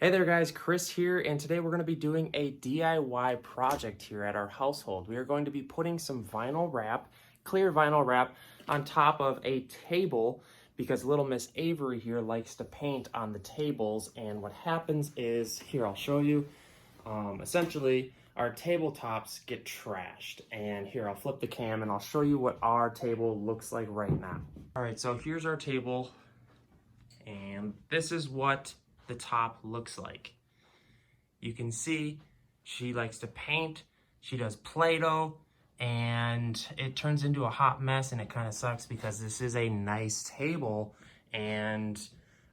Hey there guys, Chris here, and today we're going to be doing a DIY project here at our household. We are going to be putting some vinyl wrap, clear vinyl wrap, on top of a table because little Miss Avery here likes to paint on the tables, and what happens is, here I'll show you, essentially our tabletops get trashed, and here I'll flip the cam and I'll show you what our table looks like right now. Alright, so here's our table, and this is what the top looks like. You can see she likes to paint, she does Play-Doh, and it turns into a hot mess, and it kind of sucks because this is a nice table and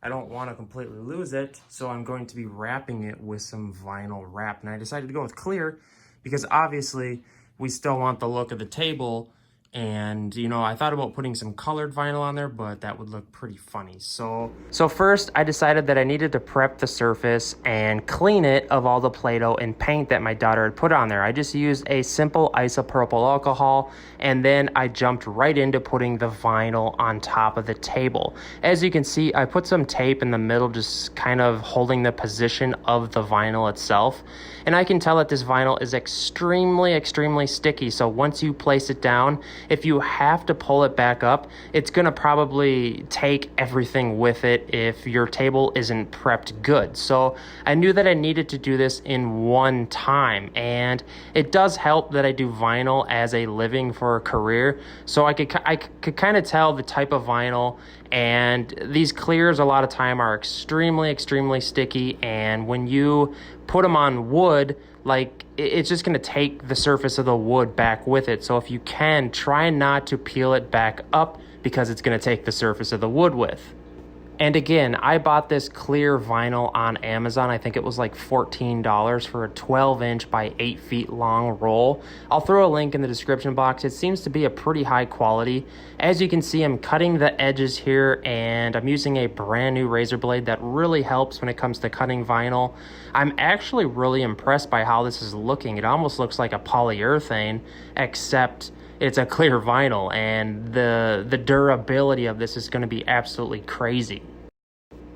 I don't want to completely lose it, so I'm going to be wrapping it with some vinyl wrap. And I decided to go with clear because obviously we still want the look of the table. And, you know, I thought about putting some colored vinyl on there, but that would look pretty funny. So first, I decided that I needed to prep the surface and clean it of all the Play-Doh and paint that my daughter had put on there. I just used a simple isopropyl alcohol, and then I jumped right into putting the vinyl on top of the table. As you can see, I put some tape in the middle, just kind of holding the position of the vinyl itself. And I can tell that this vinyl is extremely, extremely sticky. So once you place it down, if you have to pull it back up, it's gonna probably take everything with it if your table isn't prepped good. So I knew that I needed to do this in one time, and it does help that I do vinyl as a living for a career. So I could kind of tell the type of vinyl, and these clears a lot of time are extremely, extremely sticky, and when you put them on wood, like, it's just going to take the surface of the wood back with it. So if you can, try not to peel it back up because it's going to take the surface of the wood with. And again, I bought this clear vinyl on Amazon. I think it was like $14 for a 12-inch by 8 feet long roll. I'll throw a link in the description box. It seems to be a pretty high quality. As you can see, I'm cutting the edges here, and I'm using a brand new razor blade that really helps when it comes to cutting vinyl. I'm actually really impressed by how this is looking. It almost looks like a polyurethane, except it's a clear vinyl, and the durability of this is going to be absolutely crazy.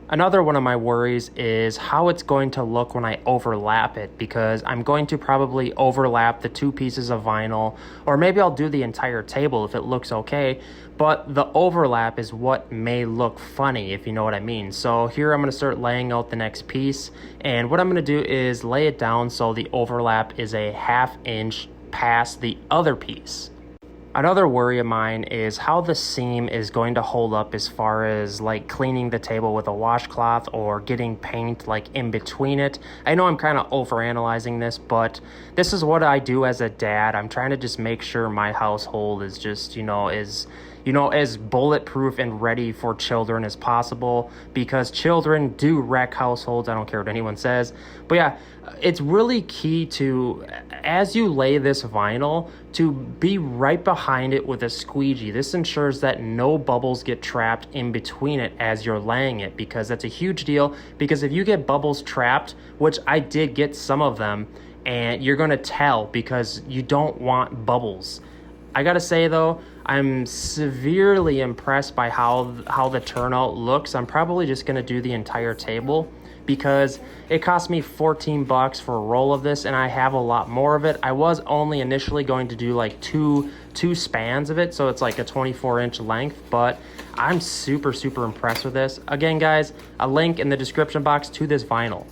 Another one of my worries is how it's going to look when I overlap it, because I'm going to probably overlap the two pieces of vinyl, or maybe I'll do the entire table if it looks okay, but the overlap is what may look funny, if you know what I mean. So here I'm going to start laying out the next piece, and what I'm going to do is lay it down so the overlap is a 1/2 inch past the other piece. Another worry of mine is how the seam is going to hold up as far as like cleaning the table with a washcloth or getting paint like in between it. I know I'm kind of overanalyzing this, but this is what I do as a dad. I'm trying to just make sure my household is just, as bulletproof and ready for children as possible, because children do wreck households. I don't care what anyone says. But yeah, it's really key to, as you lay this vinyl, to be right behind it with a squeegee. This ensures that no bubbles get trapped in between it as you're laying it, because that's a huge deal. Because if you get bubbles trapped, which I did get some of them, and you're gonna tell because you don't want bubbles. I gotta say though, I'm severely impressed by how the turnout looks. I'm probably just gonna do the entire table because it cost me $14 for a roll of this, and I have a lot more of it. I was only initially going to do like two spans of it, so it's like a 24-inch length, but I'm super, super impressed with this. Again, guys, a link in the description box to this vinyl.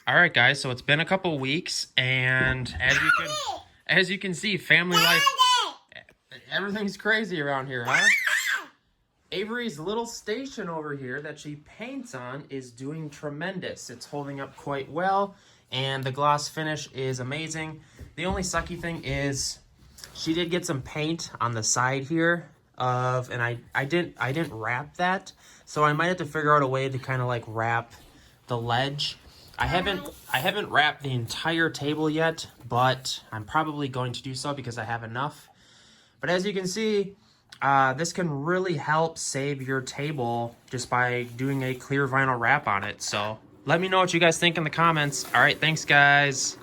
All right, guys, so it's been a couple weeks, and as you can see, family life, everything's crazy around here, huh? Avery's little station over here that she paints on is doing tremendous. It's holding up quite well, and the gloss finish is amazing. The only sucky thing is she did get some paint on the side here and I didn't wrap that, so I might have to figure out a way to kind of like wrap the ledge. I haven't wrapped the entire table yet, but I'm probably going to do so because I have enough. But as you can see, this can really help save your table just by doing a clear vinyl wrap on it. So let me know what you guys think in the comments. All right, thanks guys.